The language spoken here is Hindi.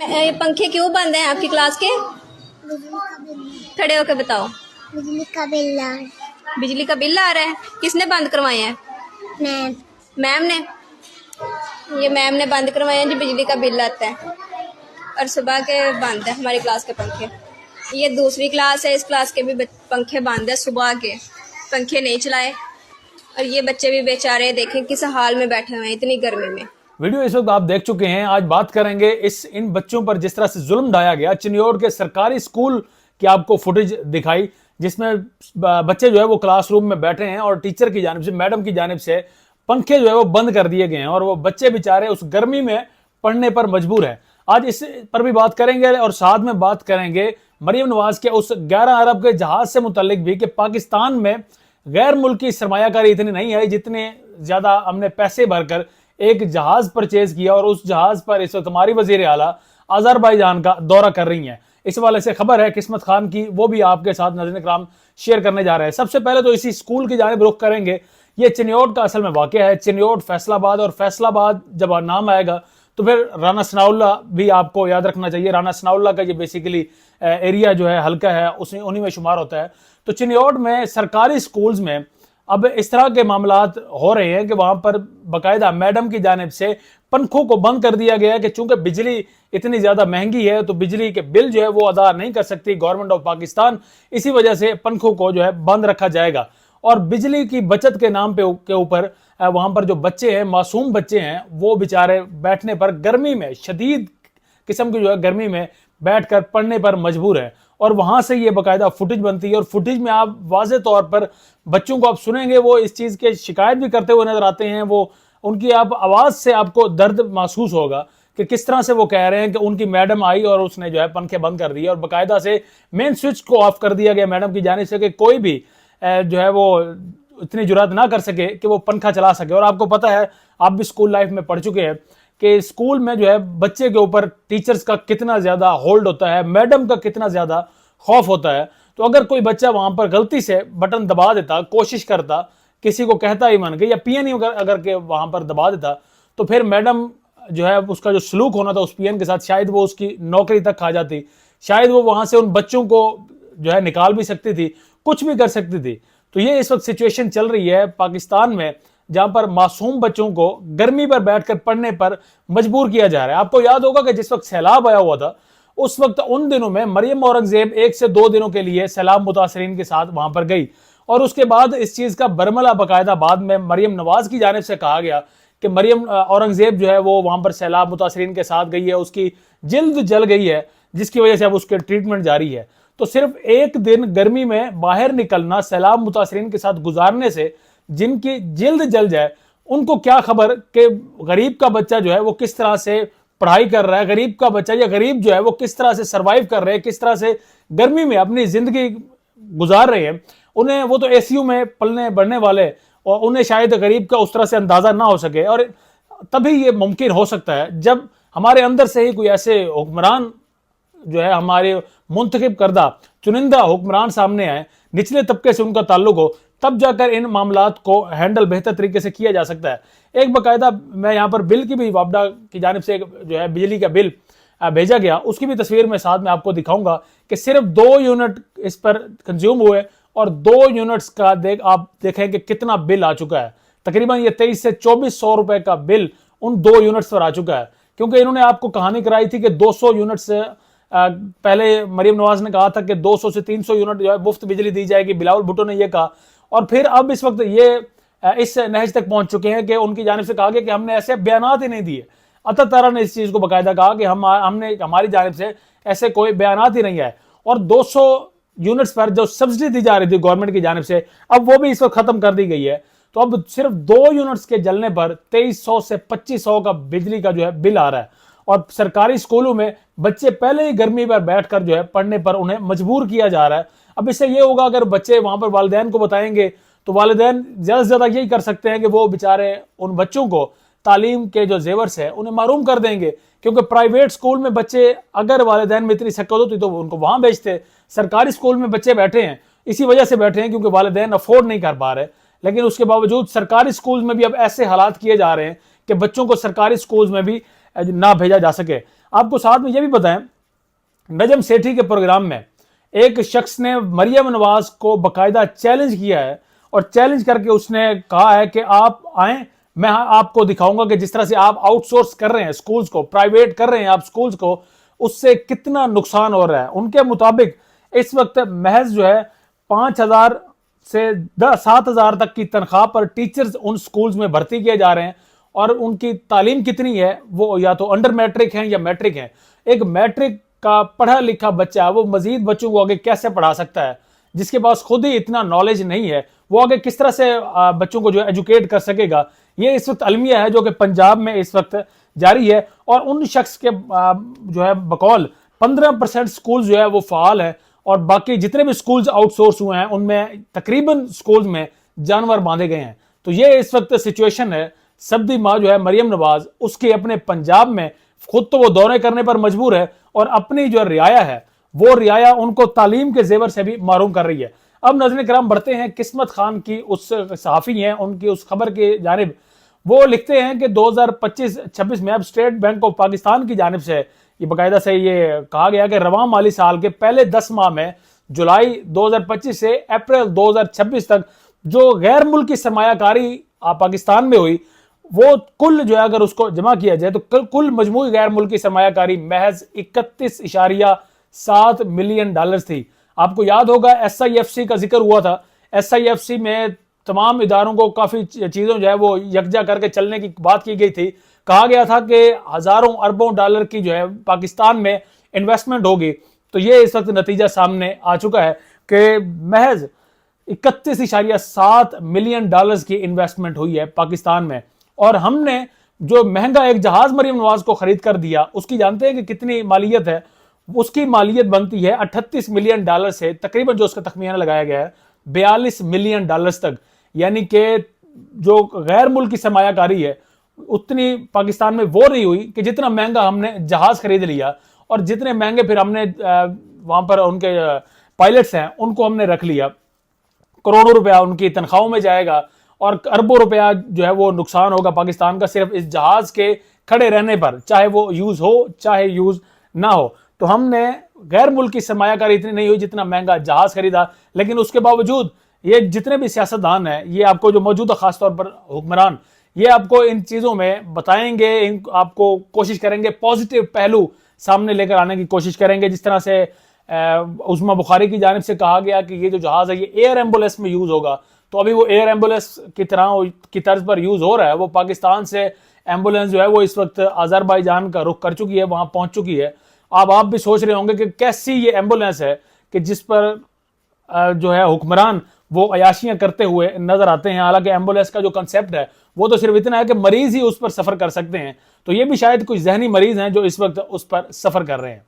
ये पंखे क्यों बंद हैं आपकी क्लास के? बिजली का बिल। खड़े होकर बताओ। बिजली का बिल आ रहा है। बिजली का बिल आ रहा है? किसने बंद करवाए हैं? मैं मैम ने। ये मैम ने बंद करवाए हैं जी, बिजली का बिल आता है और सुबह के बंद है हमारी क्लास के पंखे। ये दूसरी क्लास है, इस क्लास के भी पंखे बंद है, सुबह के पंखे नहीं चलाए और ये बच्चे भी बेचारे देखें किस हाल में बैठे हुए हैं इतनी गर्मी में। वीडियो इस वक्त आप देख चुके हैं। आज बात करेंगे इन बच्चों पर जिस तरह से जुल्म ढाया गया। चिन्योड़ के सरकारी स्कूल की आपको फुटेज दिखाई जिसमें बच्चे जो है वो क्लासरूम में बैठे हैं और टीचर की जानिब से, मैडम की जानिब से पंखे जो है वो बंद कर दिए गए हैं और वो बच्चे बेचारे उस गर्मी में पढ़ने पर मजबूर है। आज इस पर भी बात करेंगे और साथ में बात करेंगे मरियम नवाज के उस 11 अरब के जहाज से मुतल्लिक भी कि पाकिस्तान में गैर मुल्की सरमायाकारी इतनी नहीं है जितने ज्यादा हमने पैसे भरकर एक जहाज परचेज किया और उस जहाज पर इस वक्त हमारी वजीर आला अजरबैजान का दौरा कर रही हैं। इस वाले से खबर है किस्मत खान की, वो भी आपके साथ नाज़रीन कराम शेयर करने जा रहे हैं। सबसे पहले तो इसी स्कूल की जानिब रुख करेंगे। ये चिन्योड़ का असल में वाकया है, चिन्योड़ फैसलाबाद, और फैसलाबाद जब नाम आएगा तो फिर राना सनाउल्लाह भी आपको याद रखना चाहिए। राना सनाउल्लाह का ये बेसिकली एरिया जो है, हल्का है, उसमें उन्हीं में शुमार होता है। तो चिन्योड़ में सरकारी स्कूल्स में अब इस तरह के मामलात हो रहे हैं कि वहां पर बाकायदा मैडम की जानिब से पंखों को बंद कर दिया गया है कि चूंकि बिजली इतनी ज्यादा महंगी है तो बिजली के बिल जो है वो अदा नहीं कर सकती गवर्नमेंट ऑफ पाकिस्तान, इसी वजह से पंखों को जो है बंद रखा जाएगा। और बिजली की बचत के नाम पे के ऊपर वहां पर जो बच्चे हैं, मासूम बच्चे हैं, वो बेचारे बैठने पर गर्मी में, शदीद किस्म की जो है गर्मी में बैठकर पढ़ने पर मजबूर है। और वहां से ये बाकायदा फुटेज बनती है और फुटेज में आप वाज़े तौर पर बच्चों को आप सुनेंगे, वो इस चीज़ के शिकायत भी करते हुए नजर आते हैं। वो उनकी आप आवाज़ से आपको दर्द महसूस होगा कि किस तरह से वो कह रहे हैं कि उनकी मैडम आई और उसने जो है पंखे बंद कर दिए और बाकायदा से मेन स्विच को ऑफ कर दिया गया मैडम की जानिब से कि कोई भी जो है वो इतनी जुर्रत ना कर सके कि वो पंखा चला सके। और आपको पता है, आप भी स्कूल लाइफ में पढ़ चुके हैं कि स्कूल में जो है बच्चे के ऊपर टीचर्स का कितना ज्यादा होल्ड होता है, मैडम का कितना ज्यादा खौफ होता है। तो अगर कोई बच्चा वहां पर गलती से बटन दबा देता, कोशिश करता, किसी को कहता ही मन के या पीएन ही अगर के वहां पर दबा देता, तो फिर मैडम जो है उसका जो सलूक होना था उस पीएन के साथ, शायद वो उसकी नौकरी तक खा जाती, शायद वो वहां से उन बच्चों को जो है निकाल भी सकती थी, कुछ भी कर सकती थी। तो ये इस वक्त सिचुएशन चल रही है पाकिस्तान में जहां पर मासूम बच्चों को गर्मी पर बैठकर पढ़ने पर मजबूर किया जा रहा है। आपको याद होगा कि जिस वक्त सैलाब आया हुआ था उस वक्त उन दिनों में मरियम औरंगजेब 1 से 2 दिनों के लिए सैलाब मुतासरीन के साथ वहां पर गई और उसके बाद इस चीज का बरमला बाकायदा बाद में मरियम नवाज की जानिब से कहा गया कि मरियम औरंगजेब जो है वो वहां पर सैलाब मुतासरीन के साथ गई है, उसकी जिल्द जल गई है जिसकी वजह से अब उसके ट्रीटमेंट जारी है। तो सिर्फ एक दिन गर्मी में बाहर निकलना सैलाब मुतासरीन के साथ गुजारने से जिनकी जिल्द जल जाए, उनको क्या खबर कि गरीब का बच्चा जो है वो किस तरह से पढ़ाई कर रहा है, गरीब का बच्चा या गरीब जो है वो किस तरह से सरवाइव कर रहे हैं, किस तरह से गर्मी में अपनी जिंदगी गुजार रहे हैं। उन्हें, वो तो एसीयू में पलने बढ़ने वाले, और उन्हें शायद गरीब का उस तरह से अंदाजा ना हो सके। और तभी ये मुमकिन हो सकता है जब हमारे अंदर से ही कोई ऐसे हुक्मरान जो है, हमारे मुंतखब करदा चुनिंदा हुक्मरान सामने आए, निचले तबके से उनका ताल्लुक हो, तब जाकर इन मामलात को हैंडल बेहतर तरीके से किया जा सकता है। एक बाकायदा मैं यहाँ पर बिल की भी वापडा की जानिब से जो है बिजली का बिल भेजा गया, उसकी भी तस्वीर में साथ में आपको दिखाऊंगा कि सिर्फ 2 यूनिट इस पर कंज्यूम हुए और 2 यूनिट्स का आप देखें कि कितना बिल आ चुका है। तकरीबन ये 23 से 2400 रुपए का बिल उन 2 यूनिट्स पर आ चुका है, क्योंकि इन्होंने आपको कहानी कराई थी कि 200 यूनिट्स पहले मरियम नवाज ने कहा था कि 200 से 300 यूनिट जो है मुफ्त बिजली दी जाएगी, बिलावल भुट्टो ने यह कहा, और फिर अब इस वक्त ये इस नहज तक पहुंच चुके हैं कि उनकी जानिब से कहा गया कि हमने ऐसे बयानात ही नहीं दिए। अता तारा ने इस चीज को बाकायदा कहा कि हमने हमारी जानिब से ऐसे कोई बयानात ही नहीं है। और 200 यूनिट्स पर जो सब्सिडी दी जा रही थी गवर्नमेंट की जानिब से, अब वो भी इस वक्त खत्म कर दी गई है। तो अब सिर्फ 2 यूनिट्स के जलने पर 2300 से 2500 का बिजली का जो है बिल आ रहा है। और सरकारी स्कूलों में बच्चे पहले ही गर्मी पर बैठकर जो है पढ़ने पर उन्हें मजबूर किया जा रहा है। अब इससे ये होगा, अगर बच्चे वहां पर वालिदैन को बताएंगे तो वालिदैन ज्यादा से ज्यादा यही कर सकते हैं कि वो बेचारे उन बच्चों को तालीम के जो जेवर्स है उन्हें महरूम कर देंगे, क्योंकि प्राइवेट स्कूल में बच्चे, अगर वालिदैन में इतनी शक्कत होती तो उनको वहां भेजते। सरकारी स्कूल में बच्चे बैठे हैं, इसी वजह से बैठे हैं क्योंकि वालिदैन अफोर्ड नहीं कर पा रहे। लेकिन उसके बावजूद सरकारी स्कूल में भी अब ऐसे हालात किए जा रहे हैं कि बच्चों को सरकारी स्कूल में भी ना भेजा जा सके। आपको साथ में ये भी बताएं, नजम सेठी के प्रोग्राम में एक शख्स ने मरियम नवाज को बकायदा चैलेंज किया है और चैलेंज करके उसने कहा है कि आप आएं, मैं आपको दिखाऊंगा कि जिस तरह से आप आउटसोर्स कर रहे हैं स्कूल्स को, प्राइवेट कर रहे हैं आप स्कूल्स को, उससे कितना नुकसान हो रहा है। उनके मुताबिक इस वक्त महज जो है 5,000 से 7,000 तक की तनख्वाह पर टीचर्स उन स्कूल्स में भर्ती किए जा रहे हैं और उनकी तालीम कितनी है, वो या तो अंडर मैट्रिक है या मैट्रिक है। एक मैट्रिक का पढ़ा लिखा बच्चा वो मजीद बच्चों को आगे कैसे पढ़ा सकता है, जिसके पास खुद ही इतना नॉलेज नहीं है, वो आगे किस तरह से बच्चों को जो एजुकेट कर सकेगा। ये इस वक्त अलमिया है जो कि पंजाब में इस वक्त जारी है। और उन शख्स के जो है बकौल 15% स्कूल जो है वो फाल है और बाकी जितने भी स्कूल्स आउटसोर्स हुए हैं उनमें तकरीबन स्कूल्स में जानवर बांधे गए हैं। तो ये इस वक्त सिचुएशन है। सब्दी माँ जो है मरियम नवाज, उसके अपने पंजाब में खुद तो वो दौरे करने पर मजबूर है और अपनी जो रियाया है वो रियाया उनको तालीम के जेवर से भी मारूम कर रही है। अब नज़र कराम बढ़ते हैं किस्मत खान की, उस सहाफ़ी हैं, उनकी उस खबर की जानिब। वो लिखते हैं कि 2025-26 में अब स्टेट बैंक ऑफ पाकिस्तान की जानिब से ये बाकायदा से ये कहा गया कि रवां माली साल के पहले 10 माह में जुलाई 2025 से अप्रैल 2026 तक जो गैर मुल्की सरमायाकारी पाकिस्तान में हुई, वो कुल जो है अगर उसको जमा किया जाए तो कुल मजमूई गैर मुल्की सरमायाकारी महज 31.7 मिलियन डॉलर थी। आपको याद होगा SIFC का जिक्र हुआ था। SIFC में तमाम इदारों को काफ़ी चीज़ों जो है वो यकजा करके चलने की बात की गई थी। कहा गया था कि हज़ारों अरबों डॉलर की जो है पाकिस्तान में इन्वेस्टमेंट होगी। तो ये इस वक्त नतीजा सामने आ चुका है कि महज 31.7 मिलियन डॉलर्स की इन्वेस्टमेंट हुई है पाकिस्तान में। और हमने जो महंगा एक जहाज मरियम नवाज को खरीद कर दिया, उसकी जानते हैं कि कितनी मालियत है? उसकी मालियत बनती है 38 मिलियन डॉलर से तकरीबन, जो उसका तखमीना लगाया गया है 42 मिलियन डॉलर्स तक। यानी कि जो गैर मुल्की सरमायाकारी है उतनी पाकिस्तान में वो नहीं हुई कि जितना महंगा हमने जहाज खरीद लिया और जितने महंगे फिर हमने वहां पर उनके पायलट्स हैं उनको हमने रख लिया। करोड़ों रुपया उनकी तनख्वाहों में जाएगा और अरबों रुपया जो है वो नुकसान होगा पाकिस्तान का सिर्फ इस जहाज के खड़े रहने पर, चाहे वो यूज हो चाहे यूज ना हो। तो हमने गैर मुल्की सरमायाकारी इतनी नहीं हुई जितना महंगा जहाज खरीदा। लेकिन उसके बावजूद ये जितने भी सियासतदान हैं, ये आपको जो मौजूदा खासतौर पर हुक्मरान, ये आपको इन चीज़ों में बताएंगे, आपको कोशिश करेंगे पॉजिटिव पहलू सामने लेकर आने की कोशिश करेंगे। जिस तरह से उस्मा बुखारी की जानिब से कहा गया कि ये जो जहाज़ है ये एयर एम्बुलेंस में यूज़ होगा, तो अभी वो एयर एम्बुलेंस की तरह की तर्ज पर यूज़ हो रहा है। वो पाकिस्तान से एम्बुलेंस जो है वो इस वक्त अज़रबैजान का रुख कर चुकी है, वहाँ पहुँच चुकी है। अब आप भी सोच रहे होंगे कि कैसी ये एम्बुलेंस है कि जिस पर जो है हुक्मरान वो अयाशियां करते हुए नजर आते हैं। हालांकि एम्बुलेंस का जो कंसेप्ट है वो तो सिर्फ इतना है कि मरीज ही उस पर सफर कर सकते हैं। तो ये भी शायद कुछ जहनी मरीज हैं जो इस वक्त उस पर सफर कर रहे हैं।